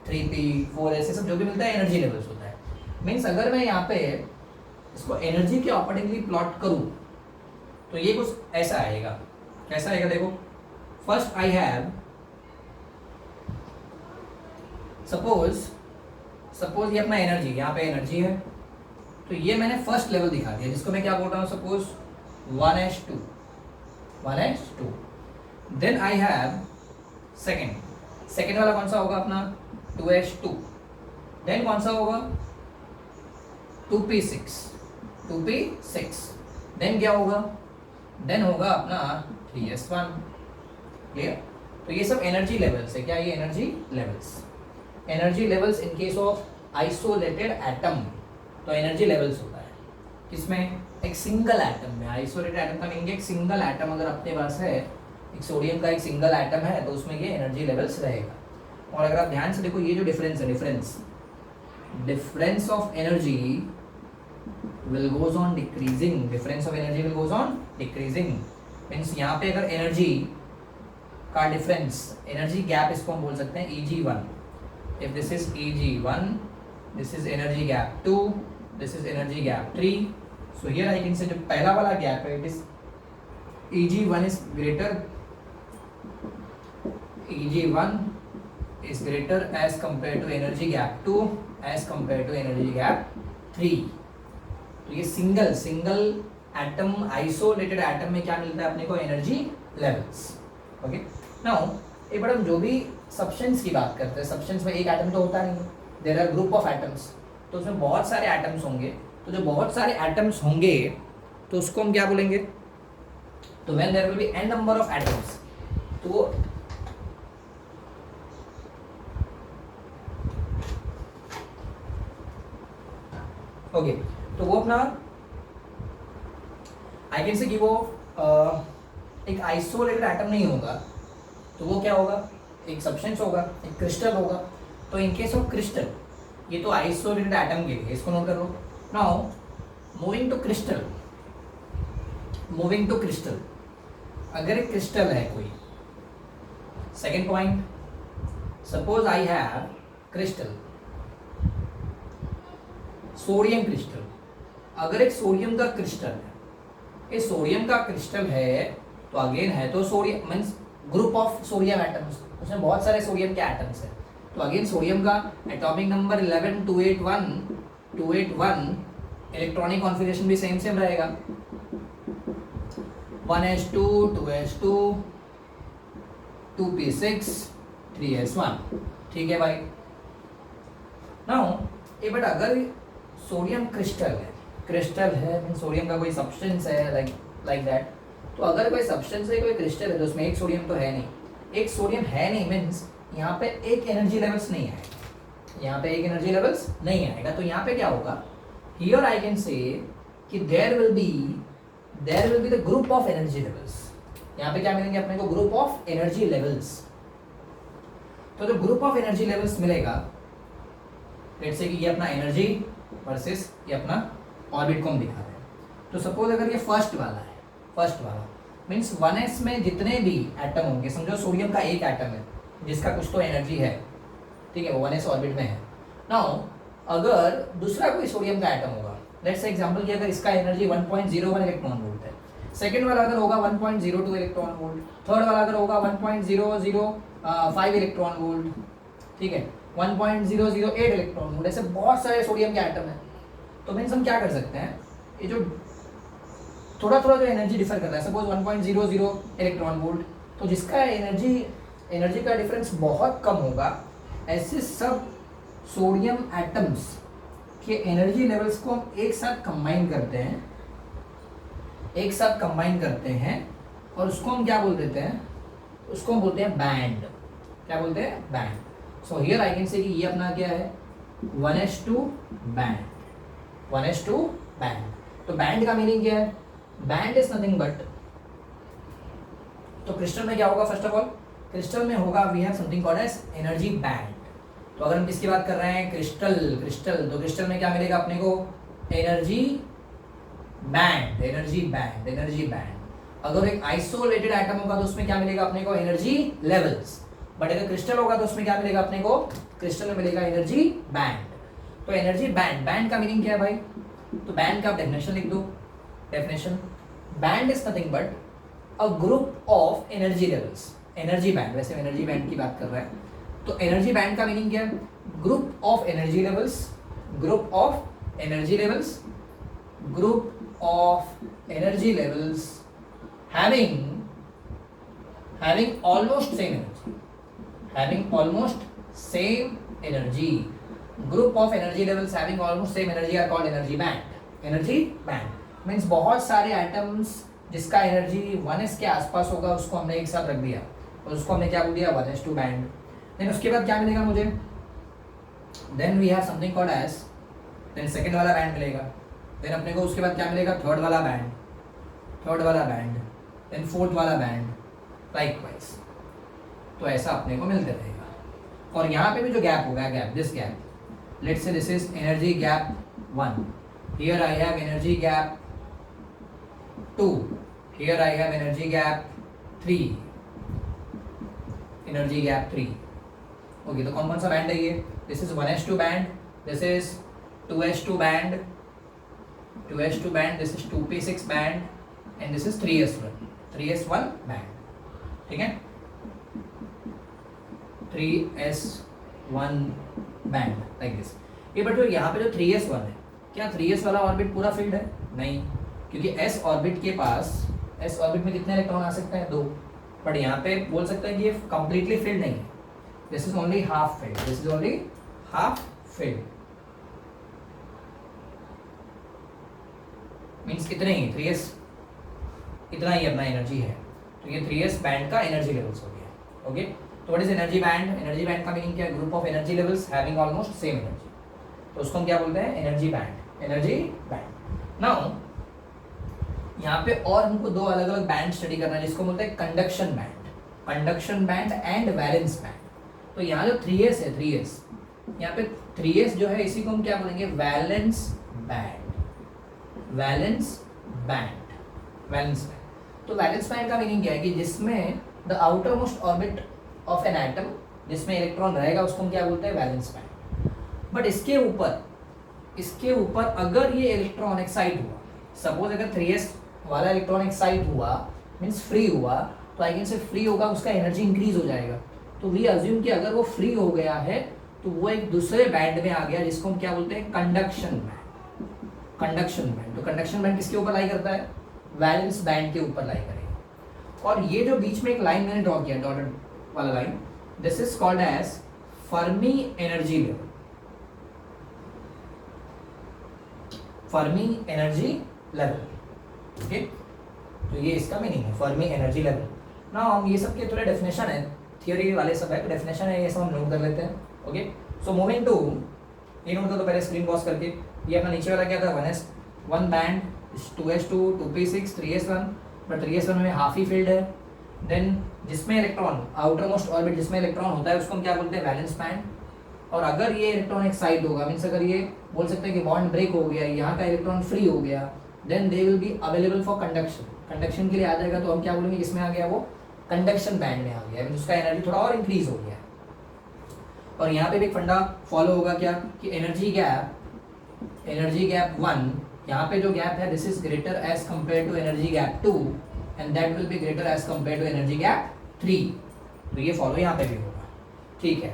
3p, 4s, ये सब जो भी मिलता है एनर्जी लेवल्स होता है. मीन्स अगर मैं यहाँ पे इसको एनर्जी के अकॉर्डिंगली प्लॉट करूँ तो ये कुछ ऐसा आएगा. कैसा आएगा? देखो, फर्स्ट आई हैव सपोज ये अपना एनर्जी, यहाँ पे एनर्जी है. तो ये मैंने फर्स्ट लेवल दिखा दिया जिसको मैं क्या बोल रहा हूँ? Suppose 1s2. Then I have second वाला कौन सा होगा अपना? 2s2. देन कौन सा होगा? 2p6. देन क्या होगा? देन होगा अपना 3s1. क्लियर? तो ये सब एनर्जी लेवल्स है. क्या ये energy levels in case of isolated atom. तो एनर्जी लेवल्स होता है किसमें? एक सिंगल एटम में. आइसोलेटेड एटम का मीनिंग एक सिंगल एटम अगर अपने पास है, एक सोडियम का एक सिंगल एटम है, तो उसमें ये एनर्जी लेवल्स रहेगा. और अगर आप ध्यान से देखो, ये जो difference of energy will goes on decreasing. Means यहाँ पे अगर एनर्जी का डिफरेंस, एनर्जी गैप इसको हम बोल सकते हैं Eg1. If this is Eg1, this is energy gap 2, this is energy gap 3. So here I can say जो पहला वाला गैप है, it is Eg1 is greater Eg1 is greater as compared to energy gap 2 as compared to energy gap 3. तो ये single atom, isolated atom में क्या मिलता है अपने को? Energy levels. ओके, नाउ एक बार हम जो भी सब्सटेंस की बात करते हैं, सब्सटेंस में एक एटम तो होता नहीं, there are group of atoms, तो उसमें बहुत सारे एटम्स होंगे. तो जो बहुत सारे एटम्स होंगे तो उसको हम क्या बोलेंगे? तो when there will be n number of atoms, तो ओके, तो वो अपना आई कैन से कि वो एक आइसोलेटेड एटम नहीं होगा, तो वो क्या होगा? एक सब्सटेंस होगा, एक क्रिस्टल होगा. तो इन केस ऑफ क्रिस्टल, ये तो आइसोलेटेड एटम के लिए, इसको नोट कर लो. नाउ मूविंग टू क्रिस्टल, अगर एक क्रिस्टल है कोई, second point, suppose I have crystal, sodium crystal. अगर एक सोडियम का क्रिस्टल है, ये सोडियम का क्रिस्टल है, तो अगेन है तो sodium means group of sodium atoms, उसमें बहुत सारे सोडियम के एटम्स हैं. तो अगेन सोडियम का एटॉमिक नंबर 11 281, इलेक्ट्रॉनिक कॉन्फ़िगरेशन भी सेम रहेगा, 1s2 2s2 2p6 3s1. ठीक है भाई. नाउ ये बट अगर सोडियम क्रिस्टल है मीन सोडियम का कोई सब्सटेंस है लाइक दैट, तो अगर कोई सब्सटेंस है, कोई क्रिस्टल है, तो उसमें एक सोडियम तो है नहीं. एक सोडियम है नहीं मीन्स यहाँ पे एक एनर्जी लेवल्स नहीं आएगा, यहाँ पे एक एनर्जी लेवल्स नहीं आएगा. तो यहाँ पे क्या होगा? हियर आई कैन से कि there will be the group of energy levels. यहाँ पे क्या मिलेंगे अपने को? Group of energy levels. तो जो ग्रुप ऑफ एनर्जी लेवल्स मिलेगा, लेट्स से कि ये अपना एनर्जी वर्सेस ये अपना ऑर्बिट को हम दिखा रहे हैं. तो सपोज अगर ये फर्स्ट वाला मीन्स 1s में जितने भी एटम होंगे, समझो सोडियम का एक एटम है जिसका कुछ तो एनर्जी है, ठीक है, वो 1s ऑर्बिट में है. नाउ अगर दूसरा कोई सोडियम का एटम होगा, लेट्स से एग्जांपल कि अगर इसका एनर्जी 1.01 इलेक्ट्रॉन वोल्ट है, सेकंड वाला अगर होगा 1.02 इलेक्ट्रॉन वोल्ट, थर्ड वाला अगर होगा 1.005 इलेक्ट्रॉन वोल्ट, ठीक है, 1.008 इलेक्ट्रॉन वोल्ट, ऐसे बहुत सारे सोडियम के एटम हैं. तो मीन्स हम क्या कर सकते हैं, ये जो थोड़ा जो एनर्जी डिफर कर रहा है, सपोज 1.00 इलेक्ट्रॉन वोल्ट, तो जिसका एनर्जी का डिफरेंस बहुत कम होगा, ऐसे सब सोडियम एटम्स के एनर्जी लेवल्स को हम एक साथ कंबाइन करते हैं और उसको हम क्या बोल देते हैं? उसको हम बोलते हैं बैंड. क्या बोलते हैं? Band. So here I can say कि ये अपना क्या है? 1s2 band. तो बैंड का मीनिंग क्या है? बैंड इज नथिंग बट, तो क्रिस्टल में क्या होगा? फर्स्ट ऑफ ऑल क्रिस्टल में होगा we have something called as energy band. तो अगर हम किसकी बात कर रहे हैं? क्रिस्टल, तो क्रिस्टल में क्या मिलेगा अपने को? Energy band. अगर एक आइसोलेटेड एटम होगा तो उसमें क्या मिलेगा अपने को? Energy levels. बट अगर क्रिस्टल होगा तो उसमें क्या मिलेगा अपने को? क्रिस्टल में मिलेगा एनर्जी बैंड. तो एनर्जी बैंड का मीनिंग क्या है भाई? तो बैंड का डेफिनेशन लिख दो. Definition, band is nothing but a group of energy levels. Energy band, वैसे एनर्जी बैंड की बात कर रहा है, तो एनर्जी बैंड का मीनिंग क्या है? Group of energy levels having almost same energy. Group of energy levels having almost same energy are called energy band. Means बहुत सारे एटम्स जिसका एनर्जी 1s के आसपास होगा उसको हमने एक साथ रख दिया और उसको हमने क्या बोल दिया? 1s2 band. देन उसके बाद क्या मिलेगा मुझे? Then we have something called as, then second वाला बैंड मिलेगा. देन अपने को उसके बाद क्या मिलेगा? थर्ड वाला बैंड, देन फोर्थ वाला बैंड, लाइकवाइज. तो ऐसा अपने को मिलते रहेगा. और यहाँ पे भी जो गैप होगा, this gap, let's say this is energy gap 1, here I have energy gap 2, here I have energy gap 3. Okay, तो कौन सा बैंड है ये? This is 1s2 band, this is 2s2 band, this is 2p6 band and this is 3s1 band. ठीक है. 3s1 band like this. ये but यहाँ पे जो 3s1 है, क्या 3s वाला ऑर्बिट पूरा फील्ड है? नहीं, क्योंकि s ऑर्बिट के पास, s ऑर्बिट में कितने इलेक्ट्रॉन आ सकते हैं? 2। बट यहाँ पे बोल सकते हैं कि ये कंप्लीटली फील्ड नहीं है, this is only half field, this is only half field, means इतने ही 3s, इतना ही अपना एनर्जी है। तो ये 3s बैंड का एनर्जी लेवल्स हो गया। ओके, तो what is energy band? Energy band का मीनिंग क्या है? Group of energy levels having almost same energy, तो उसको हम क्या बोलते हैं? Energy band, energy band. Now यहाँ पे और हमको दो अलग अलग बैंड स्टडी करना है, जिसको बोलते हैं conduction band, conduction band and valence band. तो यहाँ जो 3s है, 3s, यहाँ पे 3s जो है इसी को हम क्या बोलेंगे? Valence band, valence band, valence band. तो वैलेंस बैंड का मीनिंग क्या है कि जिसमें the outer most orbit of an atom, जिसमें इलेक्ट्रॉन रहेगा, उसको हम क्या बोलते हैं? Valence band. बट इसके ऊपर अगर ये इलेक्ट्रॉन एक्साइट हुआ, सपोज अगर 3s वाला इलेक्ट्रॉन एक्साइट हुआ मीन्स फ्री हुआ, तो आई कैन से फ्री होगा, उसका एनर्जी इंक्रीज हो जाएगा। तो वी अज्यूम कि अगर वो फ्री हो गया है तो वो एक दूसरे बैंड में आ गया, जिसको हम क्या बोलते हैं? Conduction band, conduction band. तो कंडक्शन बैंड किसके ऊपर लाई करता है? वैलेंस बैंड के ऊपर लाई करेगा। और ये जो बीच में एक लाइन मैंने ड्रॉ किया, डॉटेड वाला line, this is called as Fermi energy level, Fermi energy level. Okay, तो ये इसका मीनिंग है, फर्मी एनर्जी लेवल। ना हम ये सब के थोड़े डेफिनेशन है, थियोरी वाले सब है, डेफिनेशन है, ये सब हम नोट कर लेते हैं। ओके, सो मूविंग टू, ये नोट कर दो पहले स्क्रीन पॉज करके। ये अपना नीचे वाला क्या था? 1s1 band, 2s2, 2p6, 3s1, but 3s1 में हाफ ही फील्ड है। देन जिसमें इलेक्ट्रॉन, आउटर मोस्ट ऑर्बिट जिसमें इलेक्ट्रॉन होता है, उसको हम क्या बोलते हैं? Valence band. और अगर ये इलेक्ट्रॉन एक्साइट होगा, मीन्स अगर ये बोल सकते हैं कि बॉन्ड ब्रेक हो गया, यहाँ का इलेक्ट्रॉन फ्री हो गया, then they will be available for conduction, conduction के लिए आ जाएगा। तो हम क्या बोलेंगे? किसमें आ गया? वो कंडक्शन बैंड में आ गया, उसका एनर्जी थोड़ा और इंक्रीज हो गया। और यहाँ पे भी एक फंडा फॉलो होगा क्या कि एनर्जी गैप 1, यहाँ पे जो गैप है this is greater as compare to energy gap 2 and that will be greater as compare to energy gap 3। तो ये फॉलो यहाँ पे भी होगा। ठीक है,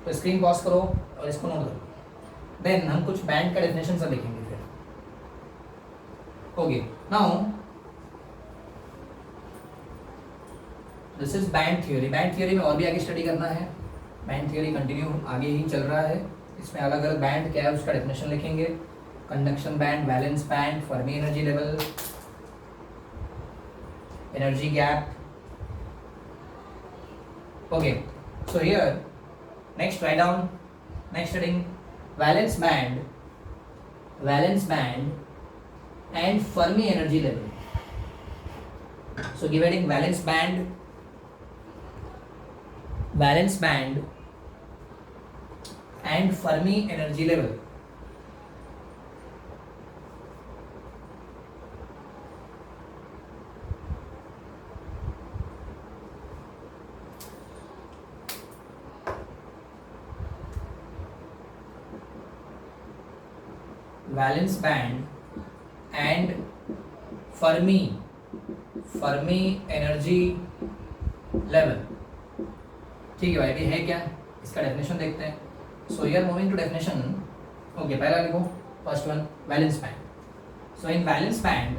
तो स्क्रीन पॉज करो और इसको नोट करो। देन हम कुछ बैंड का डेफिनेशन सब लिखेंगे फिर। Okay, now this is band theory. Band theory में और भी आगे स्टडी करना है, बैंड थ्योरी कंटिन्यू आगे ही चल रहा है। इसमें अलग अलग बैंड क्या है उसका डेफिनेशन लिखेंगे, conduction band, valence band, Fermi energy level, energy gap. Okay, so here next write down, next heading, valence band and Fermi energy level. So give heading valence band and Fermi energy level. Valence band and Fermi energy level. ठीक है भाई, अभी है क्या इसका definition देखते हैं। So here moving to definition. Okay, पहला लिखो first one, valence band. So in valence band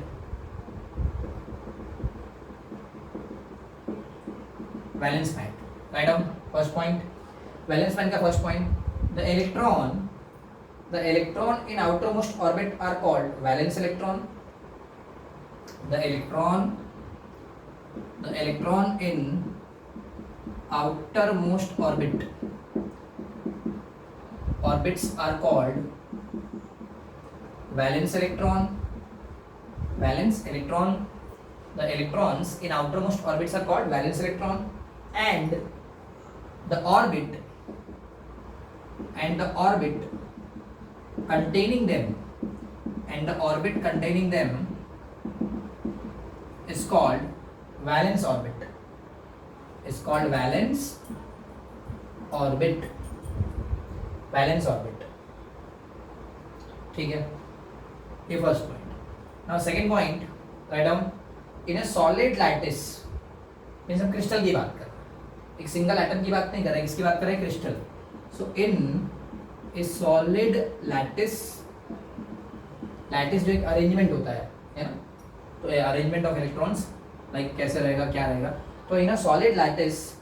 write down first point, valence band का first point, the electron in outermost orbit are called valence electron. The electron in outermost orbits are called valence electron. The electrons in outermost orbits are called valence electron, and the orbit containing them is called valence orbit. ठीक है, ये first point. Now second point, write down, इन ए solid lattice, means हम crystal की बात कर रहे हैं, एक सिंगल एटम की बात नहीं कर रहे हैं, किसकी बात कर रहे हैं, क्रिस्टल. सो इन ए सॉलिड लैटिस, लैटिस जो एक अरेंजमेंट होता है ना, तो ये अरेंजमेंट ऑफ इलेक्ट्रॉन्स लाइक कैसे रहेगा, क्या रहेगा. तो in a solid lattice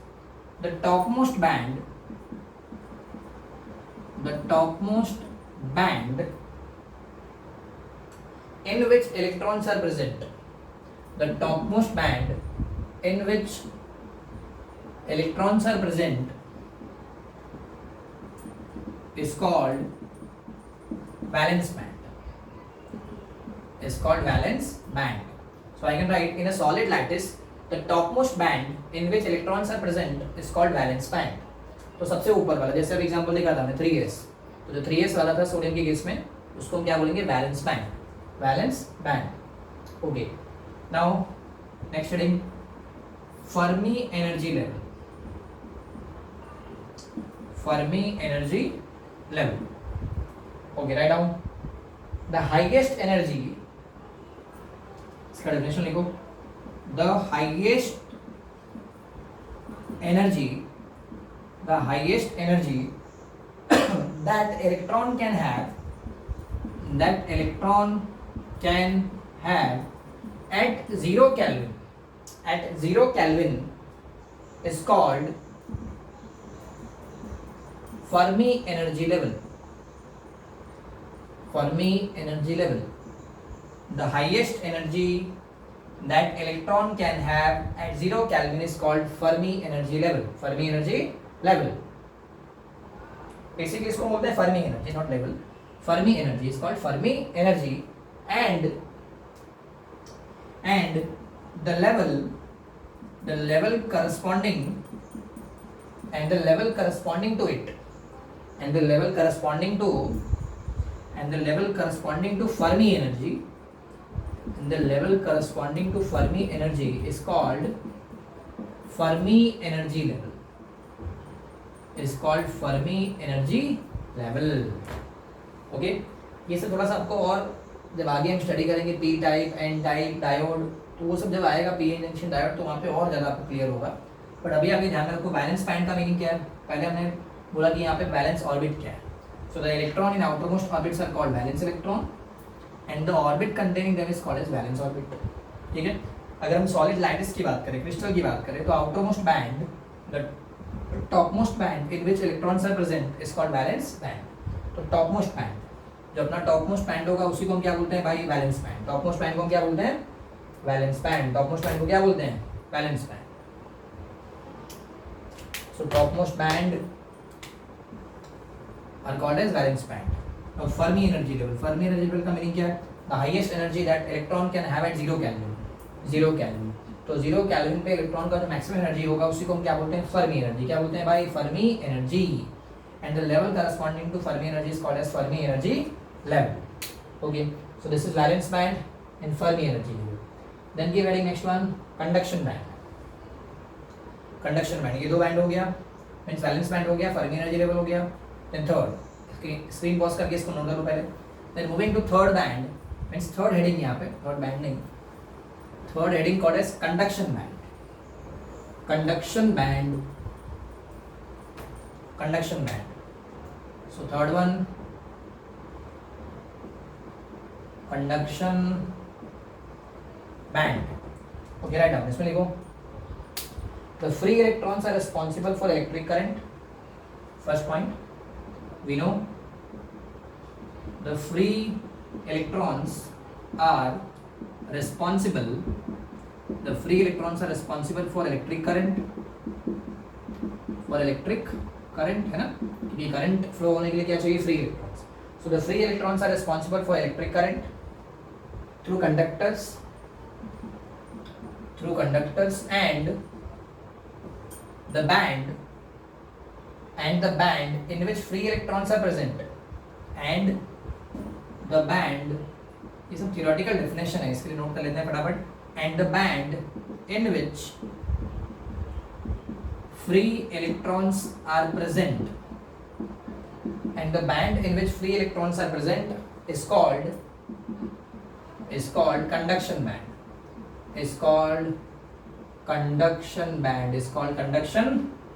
the topmost band in which electrons are present, the topmost band in which electrons are present is called valence band. So I can write, in a solid lattice the topmost band in which electrons are present is called valence band. तो सबसे ऊपर वाला, जैसे अब example देखा था हमने 3s, तो जो 3s वाला था सोडियम के केस में, उसको हम क्या बोलेंगे, valence band. Valence band. Okay. Now next heading, Fermi energy level. Fermi energy level. Okay, write down. The highest energy. इसका definition लिखो. The highest energy that electron can have at 0 Kelvin is called Fermi energy level. The highest energy that electron can have at 0 Kelvin is called Fermi energy level. Basically इसको बोलते हैं Fermi energy, not level. Fermi energy is called Fermi energy, and the level corresponding to it, and the level corresponding to Fermi energy, is called Fermi energy level. Okay, ये सब थोड़ा सा आपको, और जब आगे हम स्टडी करेंगे P type, N type, diode, तो वो सब जब आएगा पी एन जंक्शन डायोड, तो वहाँ पे और ज़्यादा आपको क्लियर होगा. बट अभी आप ये ध्यान रखो, बैलेंस बैंड का मीनिंग क्या है. पहले हमने बोला कि यहाँ पे बैलेंस ऑर्बिट क्या है. So the electron in outermost orbits are called valence electron, and the orbit containing them is called as valence orbit. ठीक है. अगर हम सॉलिड लैटिस की बात करें, क्रिस्टल की बात करें, तो outermost band, the topmost band in which electrons are present is called valence band. तो टॉपमोस्ट बैंड, जो अपना टॉपमोस्ट बैंड होगा उसी को हम क्या बोलते हैं भाई, वैलेंस बैंड. टॉपमोस्ट बैंड को हम क्या बोलते हैं, वैलेंस बैंड. टॉपमोस्ट बैंड को क्या बोलते हैं, valence band. So topmost band are called as valence band. अब फर्मी एनर्जी लेवल का मीनिंग क्या है, the highest energy that electron can have at 0 kelvin. तो 0 केल्विन पे इलेक्ट्रॉन का जो मैक्सिमम एनर्जी होगा उसी को हम क्या बोलते हैं, फर्मी एनर्जी. क्या बोलते हैं भाई, Fermi energy. And the level corresponding to Fermi energy is called as Fermi energy level. Okay, so this is valence band and Fermi energy level. Then keep adding next one, conduction band. ये दो band हो गया, means valence band हो गया, Fermi energy level हो गया. Then third, screen pause करके इसको नोट करो पहले. Then moving to third band, means third heading, यहाँ पे थर्ड बैंड नहीं, third heading called as conduction band. So third one, conduction band. Okay, write down. इसमें लिखो, the free electrons are responsible for electric current. First point, we know the free electrons are responsible. The free electrons are responsible for electric current. है ना, क्योंकि current flow होने के लिए क्या चाहिए, free electrons. So the free electrons are responsible for electric current through conductors and the band in which free electrons are present. And the band, ये सब थियोरेटिकल डेफिनेशन है, इसके लिए नोट कर लेते हैं फटाफट. And the band in which free electrons are present, and the band in which free electrons are present is called conduction band.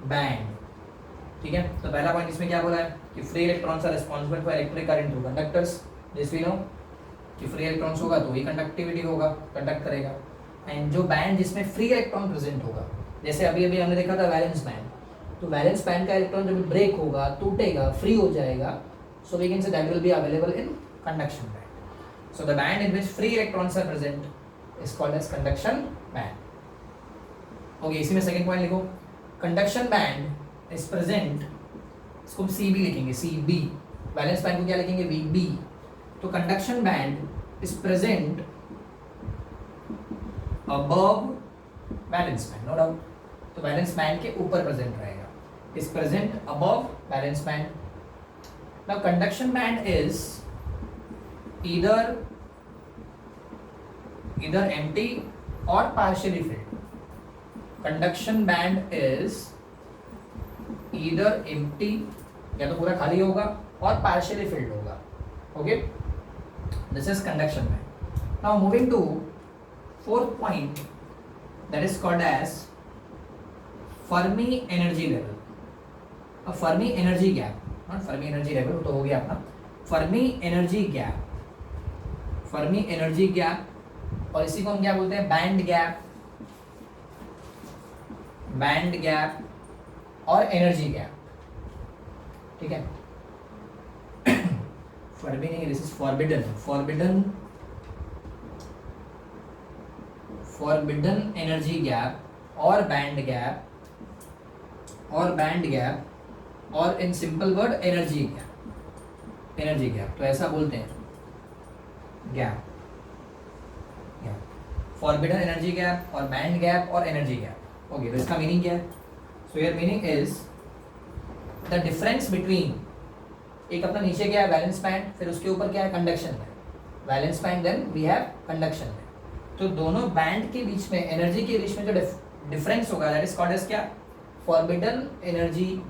Band, ठीक है। तो पहला पॉइंट इसमें क्या बोला है कि free electrons are responsible for electric current through conductors, this we know कि फ्री इलेक्ट्रॉन्स होगा तो ही कंडक्टिविटी होगा, कंडक्ट करेगा। एंड जो बैंड जिसमें फ्री इलेक्ट्रॉन प्रेजेंट होगा, जैसे अभी अभी हमने देखा था वैलेंस बैंड, तो वैलेंस बैंड का इलेक्ट्रॉन जब ब्रेक होगा, टूटेगा, फ्री हो जाएगा, so we can say that will be available in conduction band. So the band in which free electrons are present is called as conduction band. Okay, इसी में second point लिखो, conduction band is present, इसको हम C B लिखेंगे, C B, valence band को क्या लिखेंगे, V B. तो conduction band is present above valence band, no doubt, तो वैलेंस बैंड के ऊपर प्रेजेंट रहेगा, is present above valence band. Now conduction band is either empty or partially filled. Conduction band is either empty, या तो पूरा खाली होगा, और partially filled होगा, okay? This is conduction band. Now moving to fourth point, that is called as Fermi energy level. A Fermi energy gap, not Fermi energy level, तो हो गया अपना Fermi energy gap, Fermi energy gap, और इसी को हम क्या बोलते हैं, बैंड गैप, बैंड गैप और एनर्जी गैप, ठीक है। फॉरबी नहीं, this is forbidden, forbidden energy gap और बैंड गैप, और in simple word energy gap, तो ऐसा बोलते हैं गैप, फॉरबिडन एनर्जी गैप और बैंड गैप और एनर्जी गैप। ओके, तो इसका मीनिंग क्या है? So your meaning is the difference between, एक अपना नीचे क्या है वैलेंस बैंड, फिर उसके ऊपर क्या है conduction band, valence band then we have conduction band. तो दोनों बैंड के बीच में, एनर्जी के बीच में जो डिफरेंस होगा दैट इज कॉल्ड एज क्या, फॉरबिडन एनर्जी